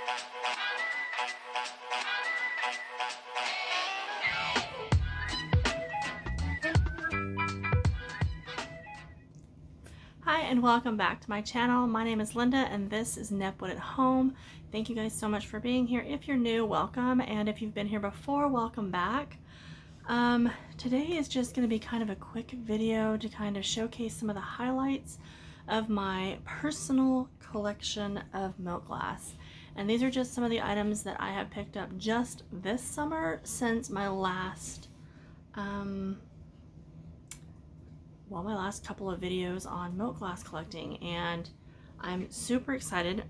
Hi and welcome back to my channel. My name is Linda and this is Nepwood at Home. Thank you guys so much for being here. If you're new, welcome, and if you've been here before, welcome back. Today is just going to be kind of a quick video to kind of showcase some of the highlights of my personal collection of milk glass. And these are just some of the items that I have picked up just this summer since my last my last couple of videos on milk glass collecting, and I'm super excited.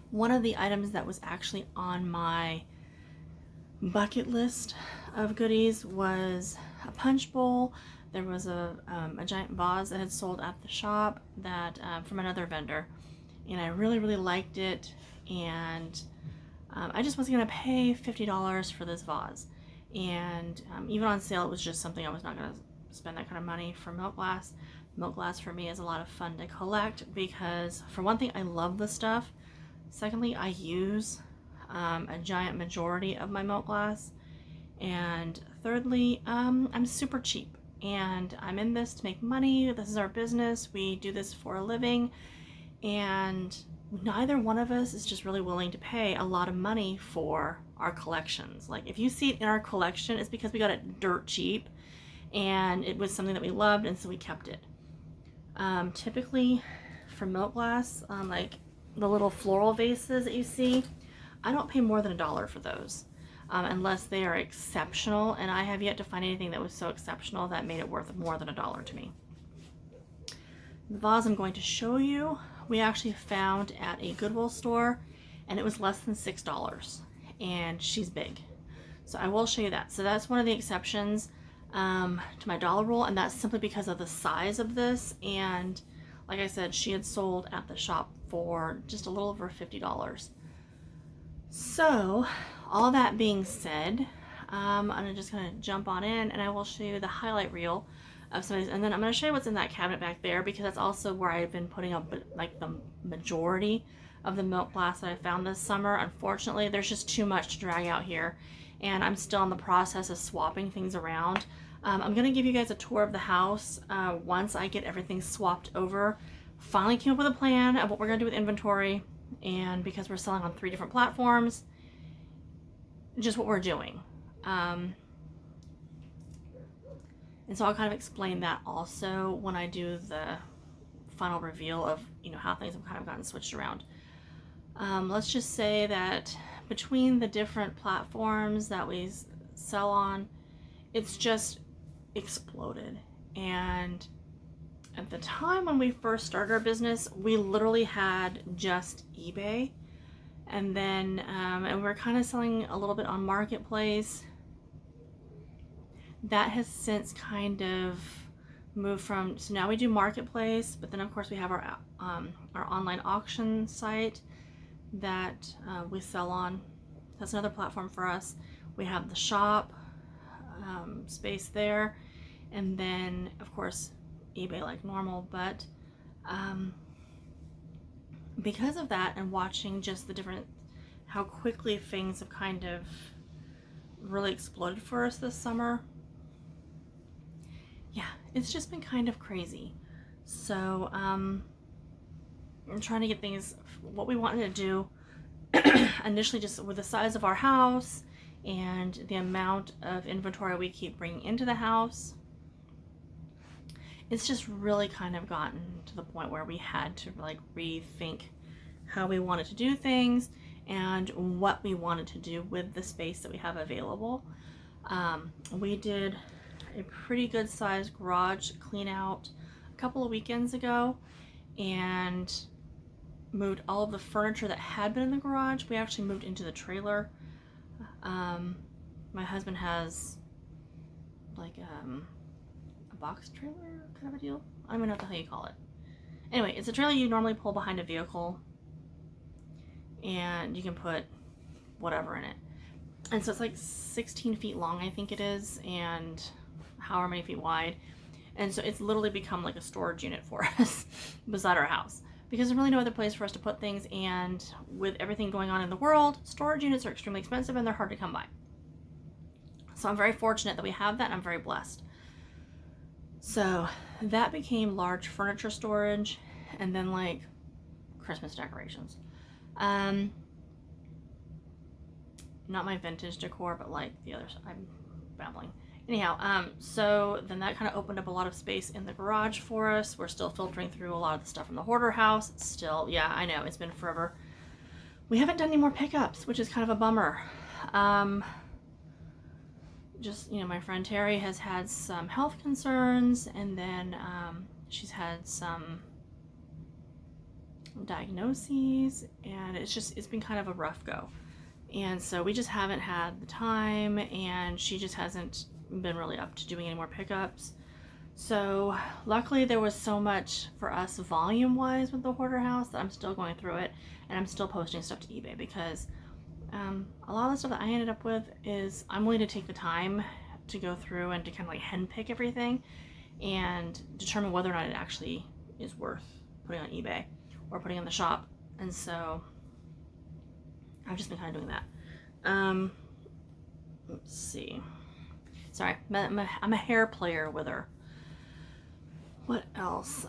One of the items that was actually on my bucket list of goodies was a punch bowl. There was a giant vase that had sold at the shop that from another vendor, and I really liked it, and I just wasn't gonna pay $50 for this vase, and even on sale it was just something I was not gonna spend that kind of money for milk glass. Milk glass for me is a lot of fun to collect because, for one thing, I love the stuff. Secondly, I use a giant majority of my milk glass. And thirdly, I'm super cheap and I'm in this to make money. This is our business. We do this for a living, and neither one of us is just really willing to pay a lot of money for our collections. Like, if you see it in our collection, it's because we got it dirt cheap and it was something that we loved, and so we kept it. Typically for milk glass, like the little floral vases that you see, I don't pay more than $1 for those, unless they are exceptional, and I have yet to find anything that was so exceptional that made it worth more than $1 to me. The vase I'm going to show you, we actually found at a Goodwill store, and it was less than $6, and she's big. So I will show you that. So that's one of the exceptions to my dollar rule, and that's simply because of the size of this. And like I said, she had sold at the shop for just a little over $50. So all that being said, I'm just gonna jump on in and I will show you the highlight reel of some of these, and then I'm going to show you what's in that cabinet back there, because that's also where I've been putting up like the majority of the milk glass that I found this summer. Unfortunately, there's just too much to drag out here, and I'm still in the process of swapping things around. I'm going to give you guys a tour of the house once I get everything swapped over. Finally came up with a plan of what we're going to do with inventory, and because we're selling on 3 different platforms, just what we're doing. And so I'll kind of explain that also when I do the final reveal of, you know, how things have kind of gotten switched around. Let's just say that between the different platforms that we sell on, it's just exploded. And at the time when we first started our business, we literally had just eBay, and then and we're kind of selling a little bit on Marketplace. That has since kind of moved from, so now we do Marketplace, but then of course we have our online auction site that we sell on. That's another platform for us. We have the shop space there, and then of course eBay like normal. But because of that, and watching just the different, how quickly things have kind of really exploded for us this summer, yeah, it's just been kind of crazy. So I'm trying to get things, what we wanted to do initially, just with the size of our house and the amount of inventory we keep bringing into the house, it's just really kind of gotten to the point where we had to like rethink how we wanted to do things and what we wanted to do with the space that we have available. We did a pretty good sized garage clean out a couple of weekends ago and moved all of the furniture that had been in the garage. We actually moved into the trailer. My husband has like a box trailer kind of a deal. I don't even know what the hell you call it. Anyway, it's a trailer you normally pull behind a vehicle, and you can put whatever in it. And so it's like 16 feet long, I think it is, and however many feet wide. And so it's literally become like a storage unit for us beside our house. because there's really no other place for us to put things, and with everything going on in the world, storage units are extremely expensive and they're hard to come by. So I'm very fortunate that we have that, and I'm very blessed. So that became large furniture storage, and then like Christmas decorations. Not my vintage decor, but like the others. I'm babbling. Anyhow, so then that kind of opened up a lot of space in the garage for us. We're still filtering through a lot of the stuff from the hoarder house. Still, yeah, I know, it's been forever. We haven't done any more pickups, which is kind of a bummer. Just, my friend Terry has had some health concerns, and then she's had some diagnoses, and it's been kind of a rough go. And so we just haven't had the time, and she just hasn't been really up to doing any more pickups. So luckily there was so much for us volume wise with the hoarder house that I'm still going through it, and I'm still posting stuff to eBay, because a lot of the stuff that I ended up with is I'm willing to take the time to go through and to kind of like handpick everything and determine whether or not it actually is worth putting on eBay or putting in the shop. And so I've just been kind of doing that. Let's see. Sorry, I'm a hair player with her. What else?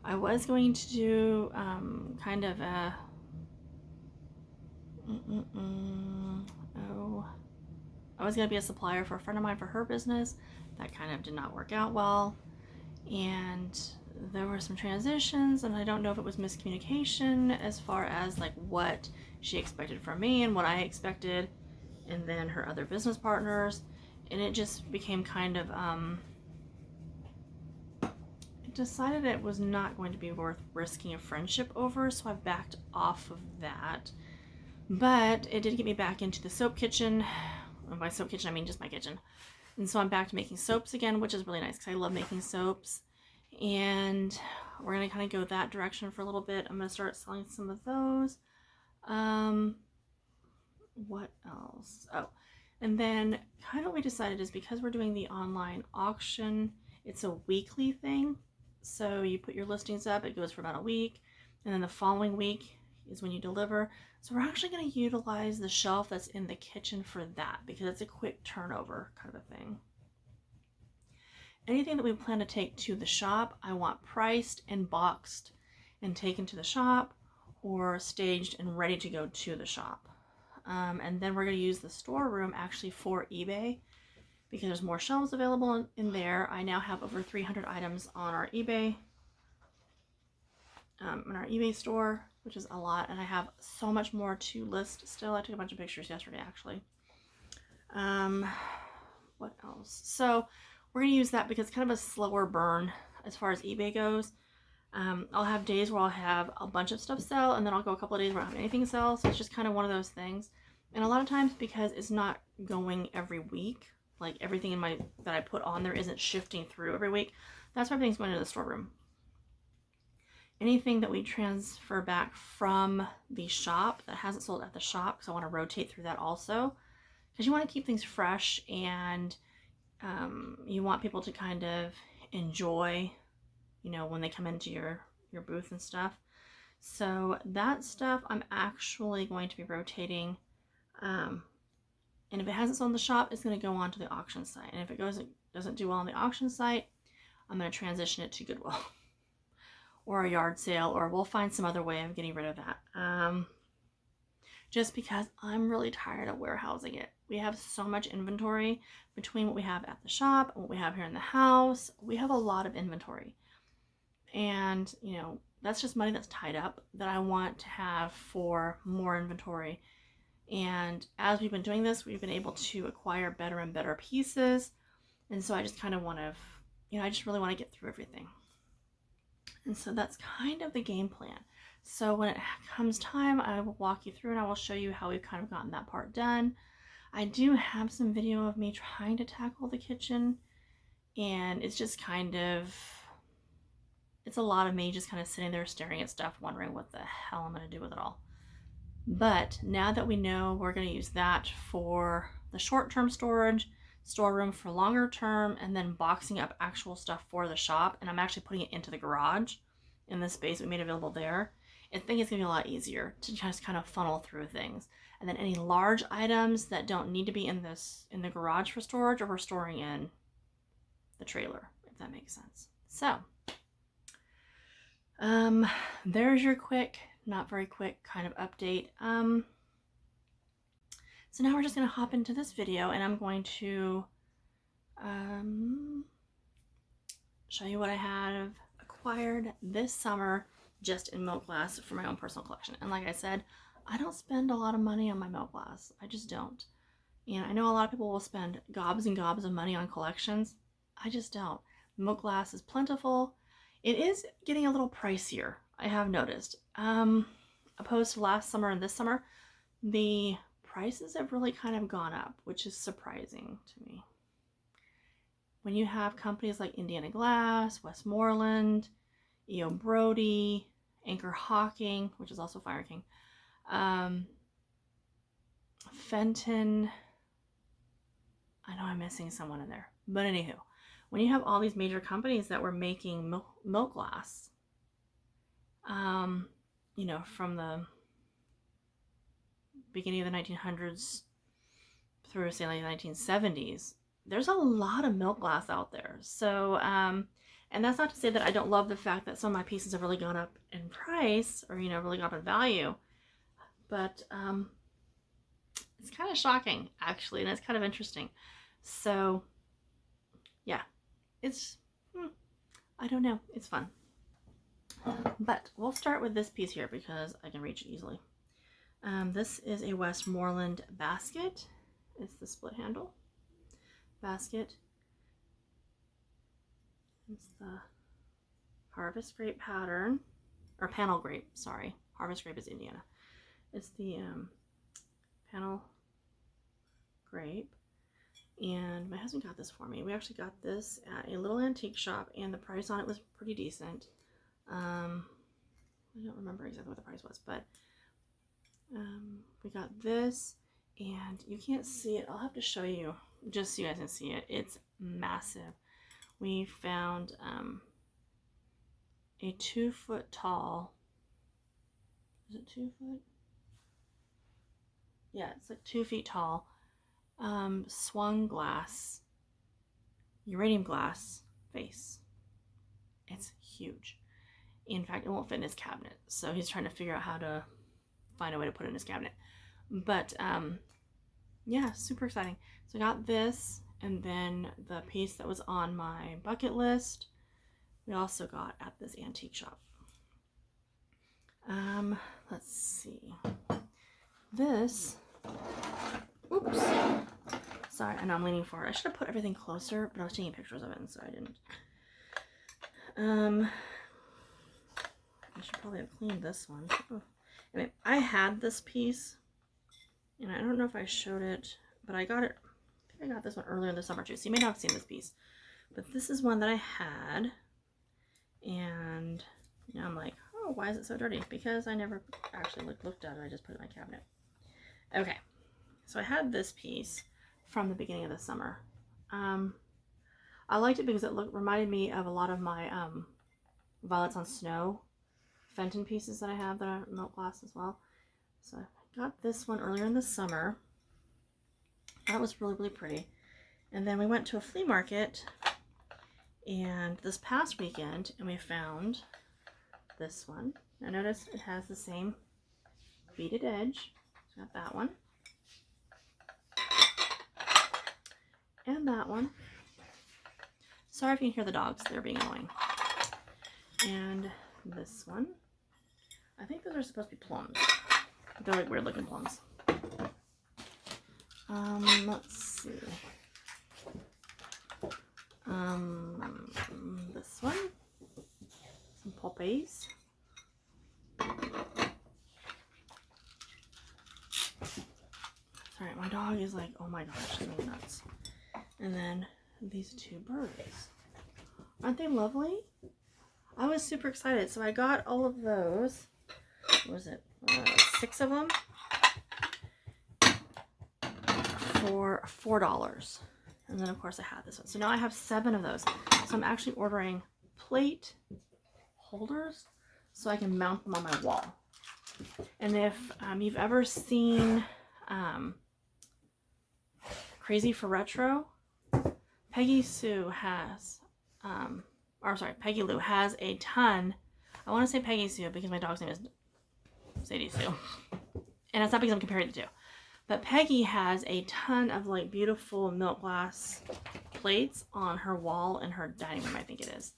I was going to do kind of a I was going to be a supplier for a friend of mine for her business. That kind of did not work out well, and there were some transitions, and I don't know if it was miscommunication as far as like what she expected from me and what I expected, and then her other business partners, and it just became kind of decided it was not going to be worth risking a friendship over, so I backed off of that. But it did get me back into the soap kitchen. And by soap kitchen I mean just my kitchen. And so I'm back to making soaps again, which is really nice because I love making soaps. And we're going to kind of go that direction for a little bit. I'm going to start selling some of those. What else? Oh, and then kind of what we decided is, because we're doing the online auction, it's a weekly thing. So you put your listings up, it goes for about a week, and then the following week is when you deliver. So we're actually going to utilize the shelf that's in the kitchen for that, because it's a quick turnover kind of a thing. Anything that we plan to take to the shop, I want priced and boxed and taken to the shop, or staged and ready to go to the shop. And then we're going to use the storeroom actually for eBay, because there's more shelves available in there. I now have over 300 items on our eBay, in our eBay store, which is a lot, and I have so much more to list still. I took a bunch of pictures yesterday, actually. What else? So we're going to use that because it's kind of a slower burn as far as eBay goes. I'll have days where I'll have a bunch of stuff sell, and then I'll go a couple of days where I don't have anything sell. So it's just kind of one of those things. And a lot of times, because it's not going every week, like everything in that I put on there isn't shifting through every week, that's why everything's going into the storeroom. Anything that we transfer back from the shop that hasn't sold at the shop, because I want to rotate through that also, because you want to keep things fresh, and you want people to kind of enjoy, when they come into your booth and stuff. So that stuff I'm actually going to be rotating, and if it hasn't sold in the shop, it's going to go on to the auction site, and if it doesn't do well on the auction site, I'm going to transition it to Goodwill or a yard sale, or we'll find some other way of getting rid of that, just because I'm really tired of warehousing it. We have so much inventory between what we have at the shop and what we have here in the house. We have a lot of inventory, and that's just money that's tied up that I want to have for more inventory. And as we've been doing this, we've been able to acquire better and better pieces, and so I just kind of want to, I just really want to get through everything. And so that's kind of the game plan. So when it comes time, I will walk you through and I will show you how we've kind of gotten that part done. I do have some video of me trying to tackle the kitchen, and it's just it's a lot of me just kind of sitting there staring at stuff, wondering what the hell I'm going to do with it all. But now that we know we're going to use that for the short-term storage, storeroom for longer term and then boxing up actual stuff for the shop. And I'm actually putting it into the garage in the space we made available there. I think it's gonna be a lot easier to just kind of funnel through things. And then any large items that don't need to be in the garage for storage, or we're storing in the trailer, if that makes sense. So there's your quick, not very quick kind of update. So now we're just going to hop into this video, and I'm going to show you what I have acquired this summer just in milk glass for my own personal collection. And like I said, I don't spend a lot of money on my milk glass. I just don't. And I know a lot of people will spend gobs and gobs of money on collections. I just don't. Milk glass is plentiful. It is getting a little pricier, I have noticed. Opposed to last summer and this summer, the prices have really kind of gone up, which is surprising to me. When you have companies like Indiana Glass, Westmoreland, E.O. Brody, Anchor Hawking, which is also Fire King, Fenton, I know I'm missing someone in there, but anywho, when you have all these major companies that were making milk glass, you know, from the beginning of the 1900s through, say, like the 1970s, there's a lot of milk glass out there. So, and that's not to say that I don't love the fact that some of my pieces have really gone up in price, or, you know, really gone up in value, but it's kind of shocking, actually, and it's kind of interesting. So, yeah, it's, I don't know, it's fun. But we'll start with this piece here because I can reach it easily. This is a Westmoreland Basket. It's the split handle basket. It's the Harvest Grape pattern, or Panel Grape, sorry. Harvest Grape is Indiana. It's the Panel Grape. And my husband got this for me. We actually got this at a little antique shop, and the price on it was pretty decent. I don't remember exactly what the price was, but we got this, and you can't see it. I'll have to show you just so you guys can see it. It's massive. We found a 2 foot tall, is it 2 foot? Yeah, it's like 2 feet tall, swung glass, uranium glass vase. It's huge. In fact, it won't fit in his cabinet, so he's trying to figure out how to find a way to put it in his cabinet. But yeah, super exciting. So I got this, and then the piece that was on my bucket list we also got at this antique shop. Let's see, this, oops, sorry, I know I'm leaning forward. I should have put everything closer, but I was taking pictures of it, and so I didn't. I should probably have cleaned this one. Oh. Anyway, I had this piece, and I don't know if I showed it, but I got it, I think I got this one earlier in the summer too, so you may not have seen this piece. But this is one that I had, and now I'm like, oh, why is it so dirty? Because I never actually looked at it, I just put it in my cabinet. Okay, so I had this piece from the beginning of the summer. I liked it because it reminded me of a lot of my Violets on Snow Fenton pieces that I have that are milk glass as well. So I got this one earlier in the summer. That was really, really pretty. And then we went to a flea market and this past weekend, and we found this one. Now notice it has the same beaded edge. So got that one. And that one. Sorry if you can hear the dogs, they're being annoying. And this one. I think those are supposed to be plums. They're like weird looking plums. Let's see. This one. Some poppies. Sorry, my dog is like, oh my gosh, she's going nuts. And then these two birds. Aren't they lovely? I was super excited. So I got all of those. What was it? 6 of them for $4. And then of course I had this one. So now I have 7 of those. So I'm actually ordering plate holders so I can mount them on my wall. And if you've ever seen Crazy for Retro, Peggy Lou has a ton. I want to say Peggy Sue because my dog's name is Sadie Sue. And it's not because I'm comparing the two. But Peggy has a ton of like beautiful milk glass plates on her wall in her dining room, I think it is.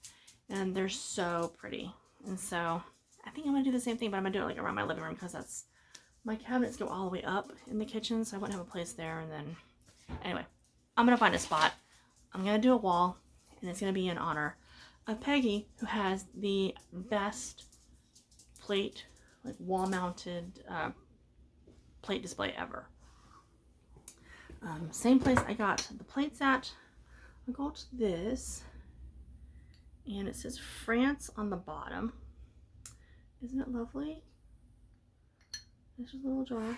And they're so pretty. And so I think I'm going to do the same thing, but I'm going to do it like around my living room because that's, my cabinets go all the way up in the kitchen, so I wouldn't have a place there. And then, anyway, I'm going to find a spot. I'm going to do a wall, and it's going to be in honor of Peggy, who has the best plate, like wall-mounted plate display ever. Same place I got the plates at. I got this, and it says France on the bottom. Isn't it lovely? This is a little jar.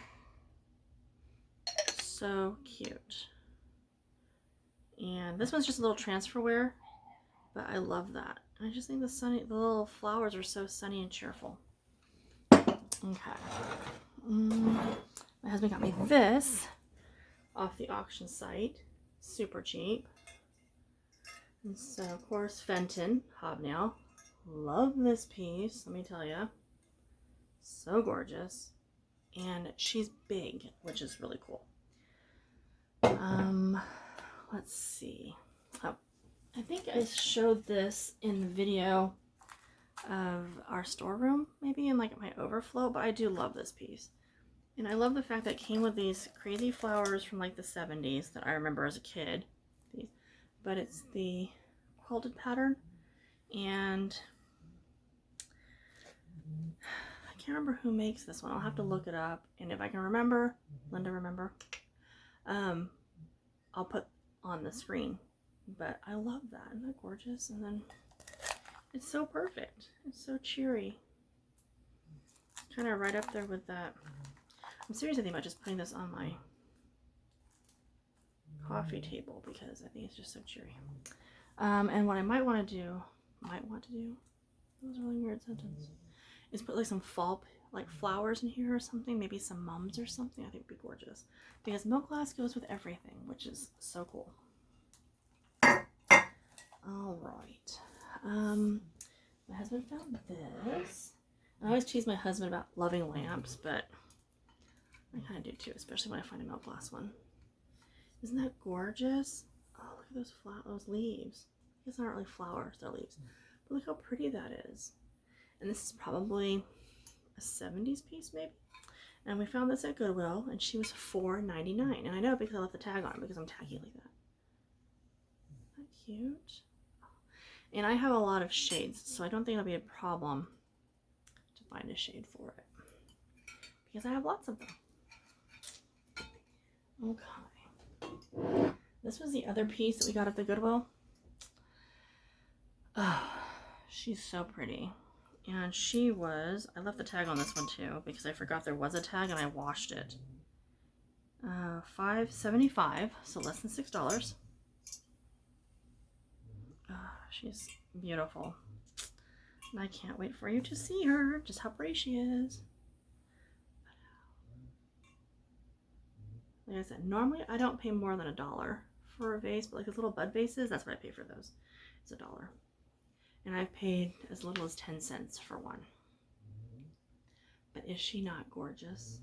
So cute. And this one's just a little transferware, but I love that. I just think the little flowers are so sunny and cheerful. Okay. My husband got me this off the auction site. Super cheap. And so, of course, Fenton hobnail. Love this piece, let me tell you. So gorgeous. And she's big, which is really cool. Let's see. Oh, I think I showed this in the video of our storeroom, maybe in like my overflow, but I do love this piece. And I love the fact that it came with these crazy flowers from like the 70s that I remember as a kid. But it's the quilted pattern, and I can't remember who makes this one. I'll have to look it up, and if I can remember, Linda remember, I'll put on the screen. But I love that. Isn't that gorgeous? And then it's so perfect. It's so cheery. Kind of right up there with that. I'm seriously thinking about just putting this on my coffee table because I think it's just so cheery. And what I might want to do, that was a really weird sentence, is put like some fall, like flowers in here or something, maybe some mums or something. I think would be gorgeous because milk glass goes with everything, which is so cool. All right. My husband found this. I always tease my husband about loving lamps, but I kind of do too, especially when I find a milk glass one. Isn't that gorgeous? Oh, look at those leaves. I guess they're not really flowers, they're leaves. But look how pretty that is. And this is probably a 70s piece, maybe. And we found this at Goodwill, and she was $4.99. And I know because I left the tag on because I'm tacky like that. Isn't that cute? And I have a lot of shades, so I don't think it'll be a problem to find a shade for it. Because I have lots of them. Okay. This was the other piece that we got at the Goodwill. Oh, she's so pretty. And she was, I left the tag on this one too because I forgot there was a tag and I washed it. $5.75, so less than $6. Oh, she's beautiful. And I can't wait for you to see her, just how pretty she is. Like I said, normally I don't pay more than $1 for a vase, but like these little bud vases, that's what I pay for those. It's $1. And I've paid as little as 10 cents for one. But is she not gorgeous?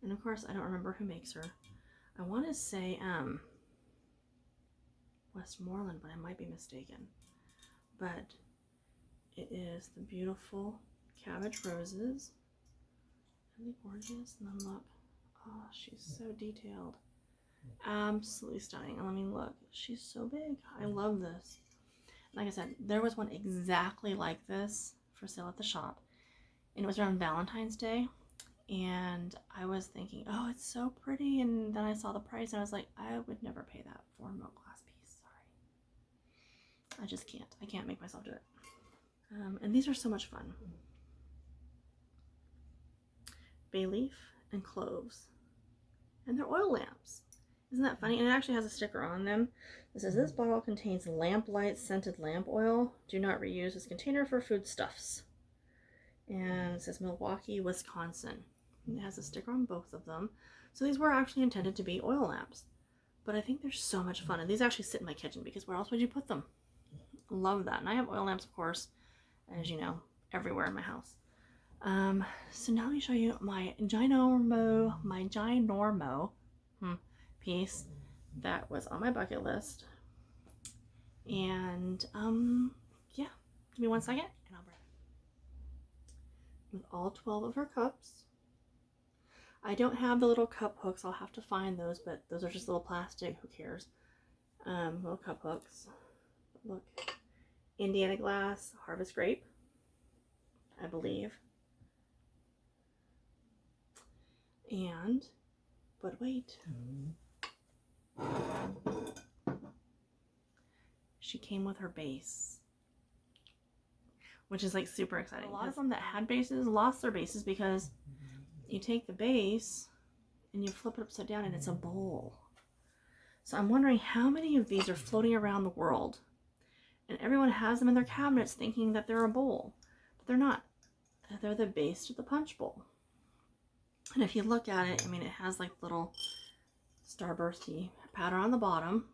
And of course, I don't remember who makes her. I want to say Westmoreland, but I might be mistaken. But it is the beautiful Cabbage Roses. Isn't it gorgeous? And then look. Oh, she's so detailed. Absolutely stunning. And let me look. She's so big. I love this. Like I said, there was one exactly like this for sale at the shop. And it was around Valentine's Day. And I was thinking, oh, it's so pretty. And then I saw the price and I was like, I would never pay that for a milk glass piece. Sorry. I just can't. I can't make myself do it. And these are so much fun. Bay leaf and cloves. And they're oil lamps. Isn't that funny? And it actually has a sticker on them. It says, this bottle contains lamplight scented lamp oil. Do not reuse this container for foodstuffs. And it says Milwaukee, Wisconsin. And it has a sticker on both of them. So these were actually intended to be oil lamps. But I think they're so much fun. And these actually sit in my kitchen because where else would you put them? Love that. And I have oil lamps, of course, as you know, everywhere in my house. So now let me show you my ginormo piece that was on my bucket list. And yeah, give me 1 second and I'll bring it. With all 12 of her cups. I don't have the little cup hooks. I'll have to find those, but those are just little plastic. Who cares? Little cup hooks. Look, Indiana glass, harvest grape, I believe. And, but wait. She came with her base, which is like super exciting. A lot of them that had bases lost their bases because you take the base and you flip it upside down and it's a bowl. So I'm wondering how many of these are floating around the world and everyone has them in their cabinets thinking that they're a bowl, but they're not. They're the base to the punch bowl. And if you look at it, I mean, it has like little starbursty pattern on the bottom,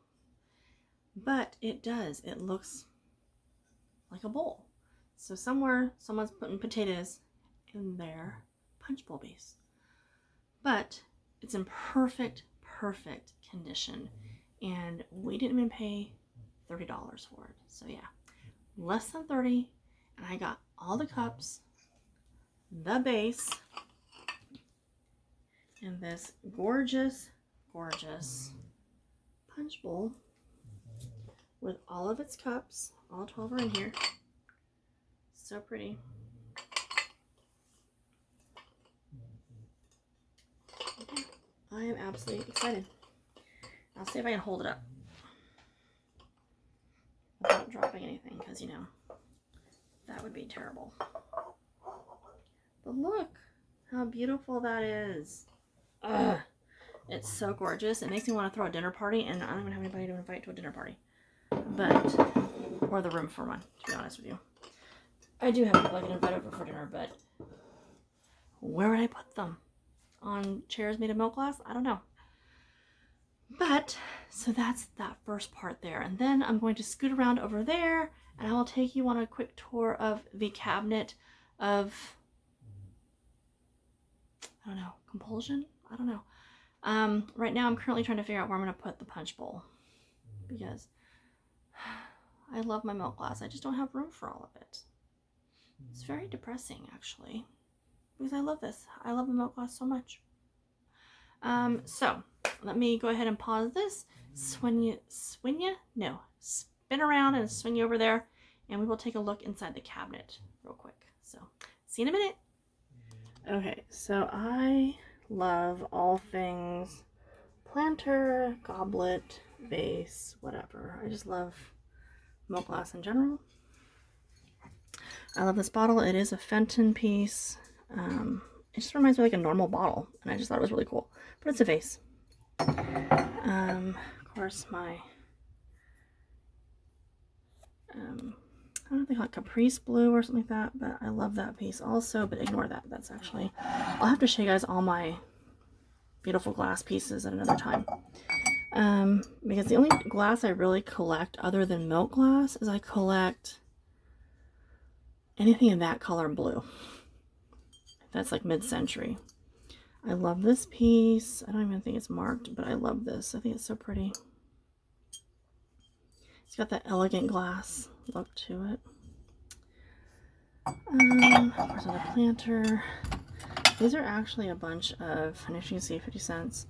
but it looks like a bowl. So somewhere someone's putting potatoes in their punch bowl base, but it's in perfect condition, and we didn't even pay $30 for it. So yeah, less than 30, and I got all the cups, the base, and this gorgeous punch bowl with all of its cups. All 12 are in here. So pretty. Okay. I am absolutely excited. I'll see if I can hold it up without dropping anything, because you know that would be terrible. But look how beautiful that is. Ugh, it's so gorgeous. It makes me want to throw a dinner party, and I don't even have anybody to invite to a dinner party, or the room for one, to be honest with you. I do have people I can invite over for dinner, but where would I put them? On chairs made of milk glass? I don't know. But, so that's that first part there. And then I'm going to scoot around over there, and I will take you on a quick tour of the cabinet of, I don't know, compulsion? I don't know. Right now I'm currently trying to figure out where I'm going to put the punch bowl, because I love my milk glass. I just don't have room for all of it. It's very depressing, actually, because I love this. I love the milk glass so much. So let me go ahead and pause this, spin around and swing you over there, and we will take a look inside the cabinet real quick. So see you in a minute. Okay, so I love all things planter, goblet, vase, whatever. I just love milk glass in general. I love this bottle. It is a Fenton piece. It just reminds me of like a normal bottle, and I just thought it was really cool. But it's a vase. Of course, my I don't know if they call it Caprice Blue or something like that, but I love that piece also. But ignore that. That's actually, I'll have to show you guys all my beautiful glass pieces at another time. Because the only glass I really collect other than milk glass is I collect anything in that color blue. That's like mid-century. I love this piece. I don't even think it's marked, but I love this. I think it's so pretty. It's got that elegant glass look to it. Of course, on the planter. These are actually a bunch of, and as you can see, 50 cents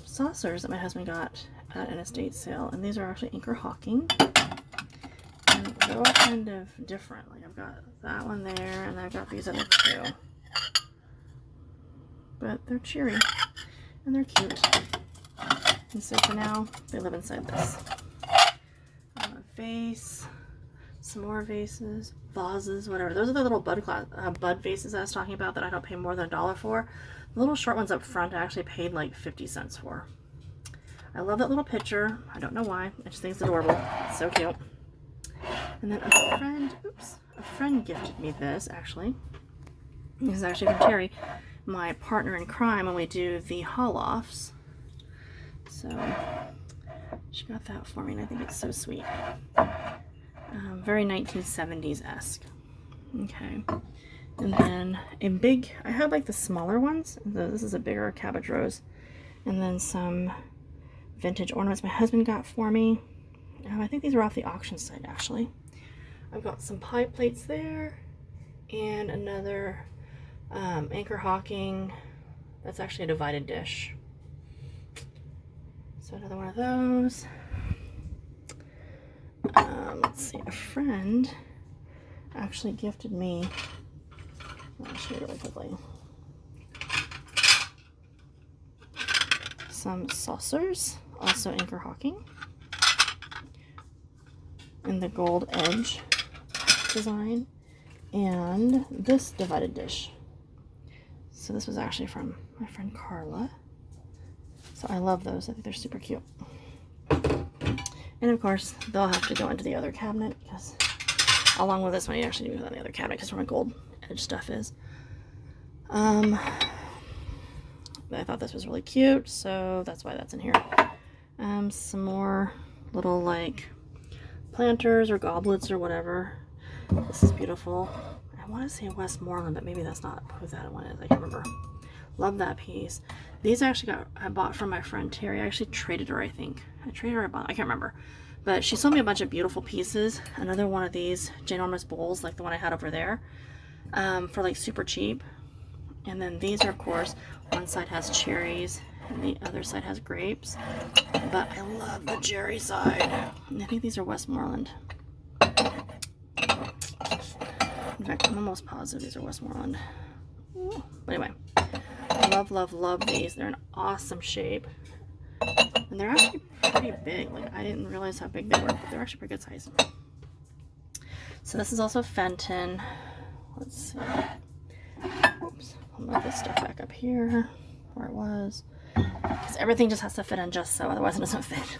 saucers that my husband got at an estate sale. And these are actually Anchor Hawking. And they're all kind of different. Like I've got that one there, and I've got these other two. But they're cheery, and they're cute. And so for now, they live inside this. A vase, some more vases, vases, whatever. Those are the little bud vases I was talking about that I don't pay more than $1 for. The little short ones up front I actually paid like 50 cents for. I love that little picture. I don't know why. I just think it's adorable. It's so cute. And then a friend gifted me this, actually. This is actually from Terry, my partner in crime, when we do the haul-offs. So she got that for me, and I think it's so sweet. Very 1970s-esque. Okay. And then I have like the smaller ones. This is a bigger cabbage rose. And then some vintage ornaments my husband got for me. I think these are off the auction site, actually. I've got some pie plates there. And another Anchor Hawking. That's actually a divided dish. So another one of those. Let's see, a friend actually gifted me, I'll show you really quickly, some saucers, also Anchor Hawking, in the gold edge design, and this divided dish. So this was actually from my friend Carla. So I love those. I think they're super cute. And of course, they'll have to go into the other cabinet, because along with this one, you actually do it on the other cabinet because where my gold edge stuff is. I thought this was really cute, so that's why that's in here. Some more little like planters or goblets or whatever. This is beautiful. I want to say Westmoreland, but maybe that's not who that one is. I can't remember. Love that piece. These I bought from my friend Terry. I actually traded her, I think. I can't remember. But she sold me a bunch of beautiful pieces. Another one of these ginormous bowls, like the one I had over there, for like super cheap. And then these are, of course, one side has cherries and the other side has grapes. But I love the cherry side. And I think these are Westmoreland. In fact, I'm almost positive these are Westmoreland. But anyway, love, love, love these. They're in awesome shape. And they're actually pretty big. Like, I didn't realize how big they were, but they're actually pretty good size. So this is also Fenton. Let's see. Oops. I'll move this stuff back up here where it was. Because everything just has to fit in just so, otherwise it doesn't fit.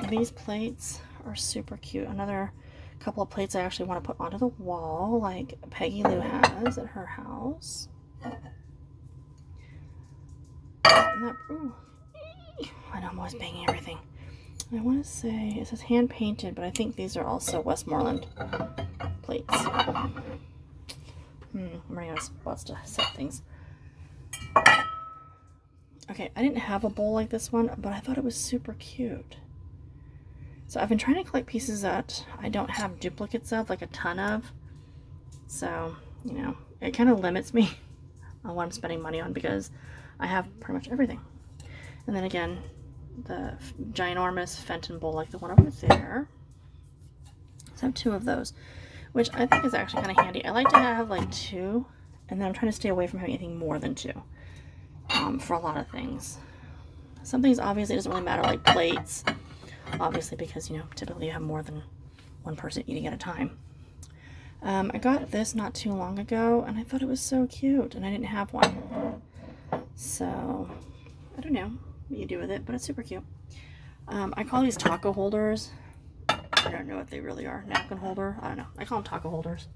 These plates are super cute. Another couple of plates I actually want to put onto the wall, like Peggy Lou has at her house. Ooh, I know I'm always banging everything. I want to say it says hand painted, but I think these are also Westmoreland plates. I'm running out of spots to set things. Okay, I didn't have a bowl like this one, but I thought it was super cute. So I've been trying to collect pieces that I don't have duplicates of, like a ton of. So, you know, it kind of limits me on what I'm spending money on because I have pretty much everything. And then again, the ginormous Fenton bowl like the one over there. So I have 2 of those, which I think is actually kind of handy. I like to have like 2, and then I'm trying to stay away from having anything more than 2 for a lot of things. Some things obviously doesn't really matter, like plates, obviously, because, you know, typically you have more than one person eating at a time. I got this not too long ago, and I thought it was so cute, and I didn't have one. So, I don't know what you do with it, but it's super cute. I call these taco holders. I don't know what they really are. Napkin holder? I don't know. I call them taco holders.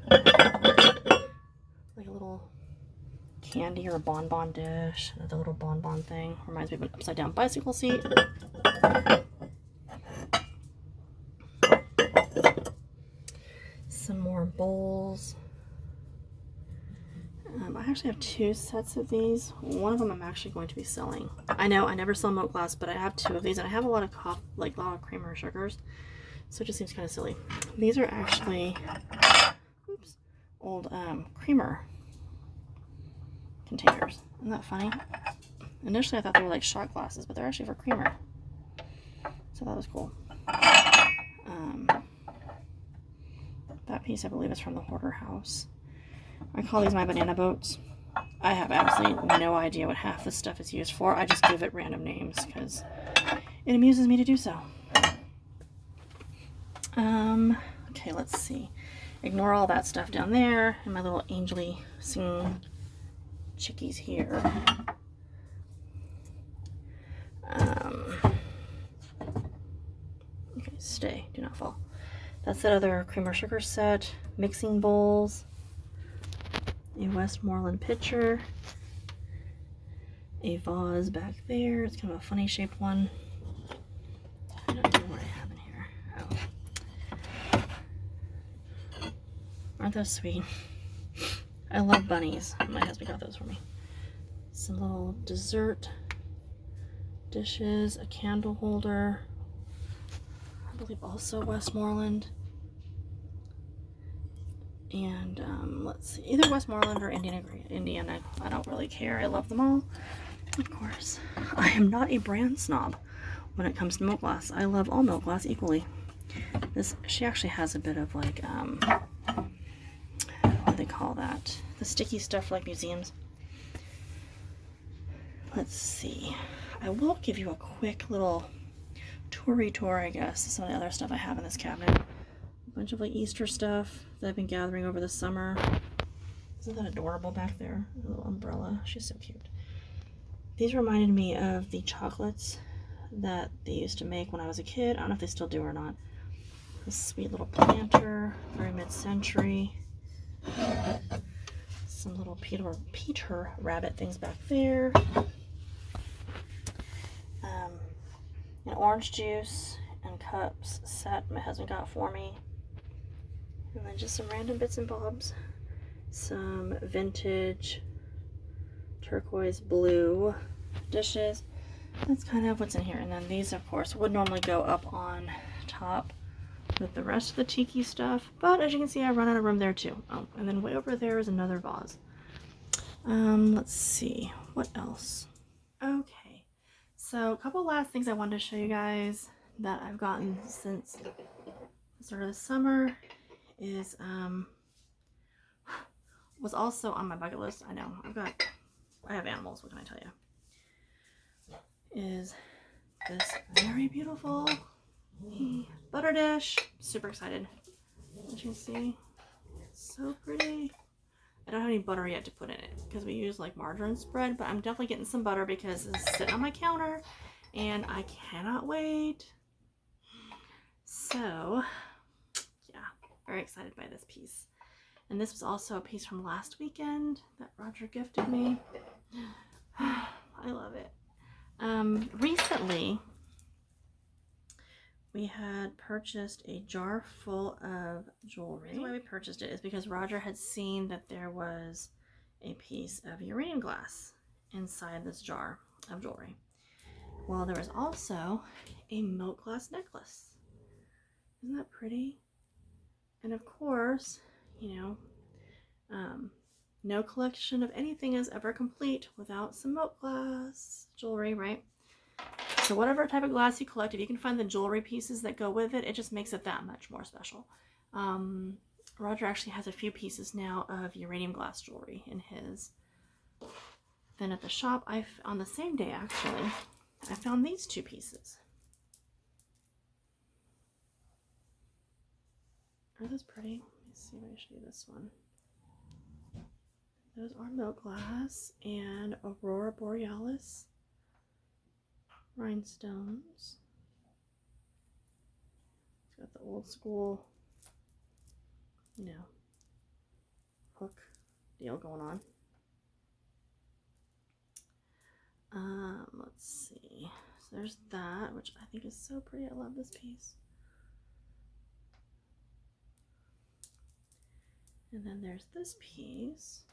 Like a little candy or a bonbon dish. The little bonbon thing. Reminds me of an upside down bicycle seat. Some more bowls. I actually have 2 sets of these. One of them I'm actually going to be selling. I know I never sell milk glass, but I have 2 of these, and I have a lot of a lot of creamer or sugars, so it just seems kind of silly. These are actually old creamer containers. Isn't that funny? Initially I thought they were like shot glasses, but they're actually for creamer. So that was cool. That piece I believe is from the Hoarder House. I call these my banana boats. I have absolutely no idea what half this stuff is used for. I just give it random names because it amuses me to do so. Okay, let's see. Ignore all that stuff down there and my little angely singing chickies here. Okay, stay, do not fall. That's that other cream or sugar set, mixing bowls, a Westmoreland pitcher, a vase back there. It's kind of a funny shaped one. I don't know what I have in here. Oh. Aren't those sweet? I love bunnies. My husband got those for me. Some little dessert dishes, a candle holder. I believe also Westmoreland. And let's see, either Westmoreland or Indiana. I don't really care. I love them all. Of course, I am not a brand snob when it comes to milk glass. I love all milk glass equally. She actually has a bit of like, what do they call that? The sticky stuff for like museums. Let's see. I will give you a quick little tour, I guess, some of the other stuff I have in this cabinet. A bunch of like Easter stuff that I've been gathering over the summer. Isn't that adorable back there? A little umbrella. She's so cute. These reminded me of the chocolates that they used to make when I was a kid. I don't know if they still do or not. This sweet little planter, very mid-century. Some little Peter rabbit things back there. An orange juice and cups set my husband got for me. And then just some random bits and bobs. Some vintage turquoise blue dishes. That's kind of what's in here. And then these, of course, would normally go up on top with the rest of the tiki stuff. But as you can see, I run out of room there too. Oh, and then way over there is another vase. Let's see. What else? Okay. So a couple last things I wanted to show you guys that I've gotten since the start of the summer is was also on my bucket list. I know I have animals, what can I tell you? Is this very beautiful butter dish. Super excited. As you can see, it's so pretty. I don't have any butter yet to put in it because we use like margarine spread, but I'm definitely getting some butter because it's sitting on my counter and I cannot wait. So yeah, very excited by this piece. And this was also a piece from last weekend that Roger gifted me. I love it. Recently we had purchased a jar full of jewelry. The reason why we purchased it is because Roger had seen that there was a piece of uranium glass inside this jar of jewelry. Well, there was also a milk glass necklace. Isn't that pretty? And of course, you know, no collection of anything is ever complete without some milk glass jewelry, right? So whatever type of glass you collect, if you can find the jewelry pieces that go with it, it just makes it that much more special. Roger actually has a few pieces now of uranium glass jewelry in his. Then at the shop, on the same day actually, I found these two pieces. Are those pretty? Let me see if I show you this one. Those are milk glass and Aurora Borealis rhinestones. It's got the old school, you know, hook deal going on. Let's see. So there's that, which I think is so pretty. I love this piece. And then there's this piece,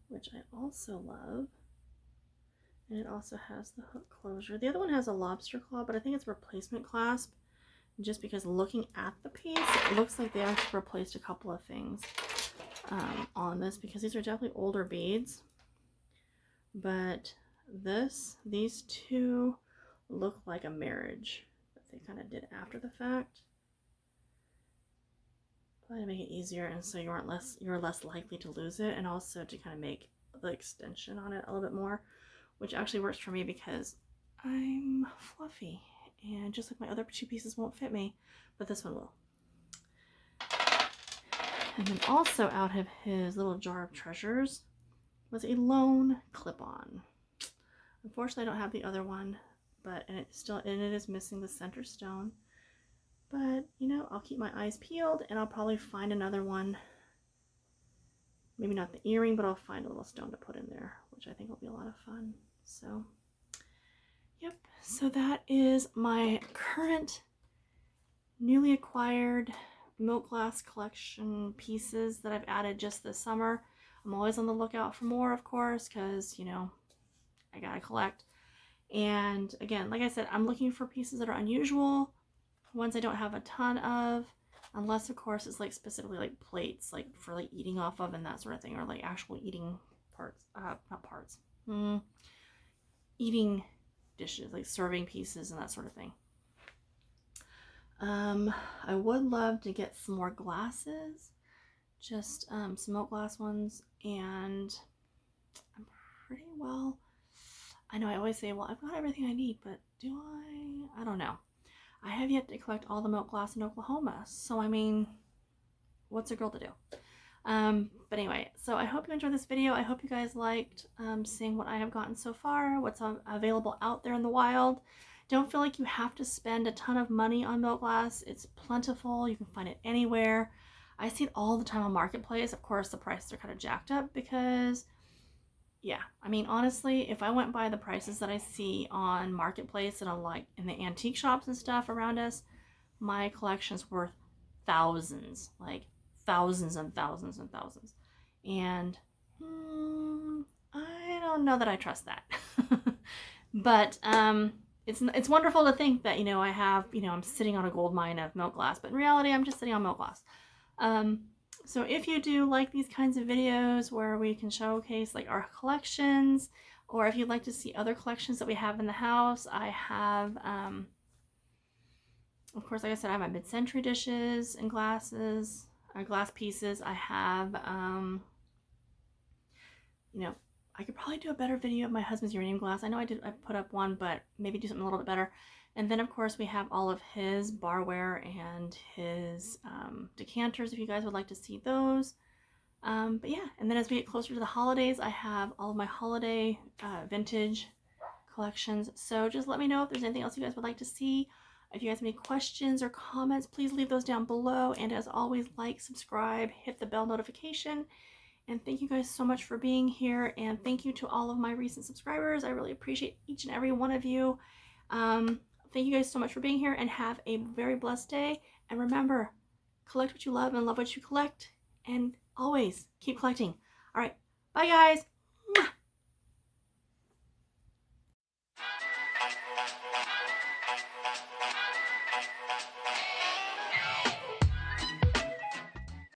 which I also love. And it also has the hook closure. The other one has a lobster claw, but I think it's replacement clasp. Just because looking at the piece, it looks like they actually replaced a couple of things on this, because these are definitely older beads. But these two look like a marriage that they kind of did after the fact. Probably to make it easier, and so you're less likely to lose it, and also to kind of make the extension on it a little bit more, which actually works for me because I'm fluffy and just like my other 2 pieces won't fit me, but this one will. And then also out of his little jar of treasures was a lone clip-on. Unfortunately, I don't have the other one, but it is missing the center stone. But you know, I'll keep my eyes peeled, and I'll probably find another one. Maybe not the earring, but I'll find a little stone to put in there, which I think will be a lot of fun. So, yep. So that is my current newly acquired milk glass collection pieces that I've added just this summer. I'm always on the lookout for more, of course, because, you know, I gotta collect. And again, like I said, I'm looking for pieces that are unusual, ones I don't have a ton of, unless of course it's like specifically like plates, like for like eating off of and that sort of thing, or like actual eating parts, not parts, eating dishes, like serving pieces and that sort of thing. I would love to get some more glasses, just some milk glass ones, and I'm pretty well, I know I always say, well, I've got everything I need, but do I? I don't know. I have yet to collect all the milk glass in Oklahoma, so I mean, what's a girl to do? But anyway, so I hope you enjoyed this video. I hope you guys liked seeing what I have gotten so far, what's available out there in the wild. Don't feel like you have to spend a ton of money on milk glass. It's plentiful. You can find it anywhere. I see it all the time on Marketplace. Of course, the prices are kind of jacked up because, yeah, I mean, honestly, if I went by the prices that I see on Marketplace and on like in the antique shops and stuff around us, my collection's worth thousands, like thousands and thousands and thousands. And I don't know that I trust that. But it's wonderful to think that, you know, I have, you know, I'm sitting on a gold mine of milk glass, but in reality, I'm just sitting on milk glass. So if you do like these kinds of videos where we can showcase like our collections, or if you'd like to see other collections that we have in the house, I have, of course, like I said, I have my mid-century dishes and glasses, or glass pieces. I have, you know, I could probably do a better video of my husband's uranium glass. I know I put up one, but maybe do something a little bit better. And then of course we have all of his barware and his decanters, if you guys would like to see those. But yeah, and then as we get closer to the holidays, I have all of my holiday vintage collections. So just let me know if there's anything else you guys would like to see. If you guys have any questions or comments, please leave those down below. And as always, like, subscribe, hit the bell notification. And thank you guys so much for being here. And thank you to all of my recent subscribers. I really appreciate each and every one of you. Thank you guys so much for being here, and have a very blessed day. And remember, collect what you love and love what you collect. And always keep collecting. All right. Bye, guys. Mwah.